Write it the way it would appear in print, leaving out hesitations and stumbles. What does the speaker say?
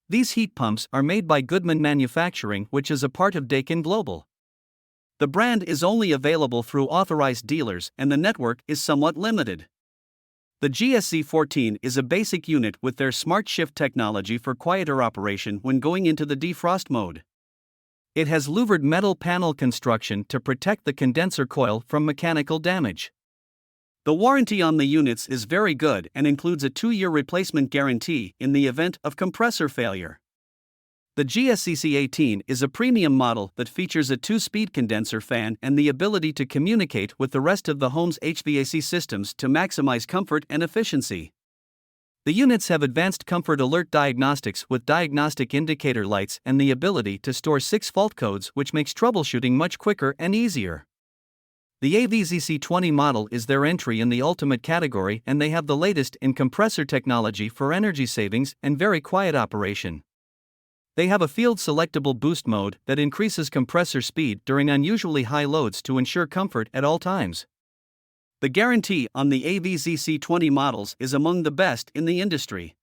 These heat pumps are made by Goodman Manufacturing, which is a part of Daikin Global. The brand is only available through authorized dealers and the network is somewhat limited. The GSC14 is a basic unit with their Smart Shift technology for quieter operation when going into the defrost mode. It has louvered metal panel construction to protect the condenser coil from mechanical damage. The warranty on the units is very good and includes a 2-year replacement guarantee in the event of compressor failure. The GSCC18 is a premium model that features a 2-speed condenser fan and the ability to communicate with the rest of the home's HVAC systems to maximize comfort and efficiency. The units have advanced comfort alert diagnostics with diagnostic indicator lights and the ability to store 6 fault codes, which makes troubleshooting much quicker and easier. The HvacRepairGuy model is their entry in the ultimate category, and they have the latest in compressor technology for energy savings and very quiet operation. They have a field selectable boost mode that increases compressor speed during unusually high loads to ensure comfort at all times. The guarantee on the HvacRepairGuy models is among the best in the industry.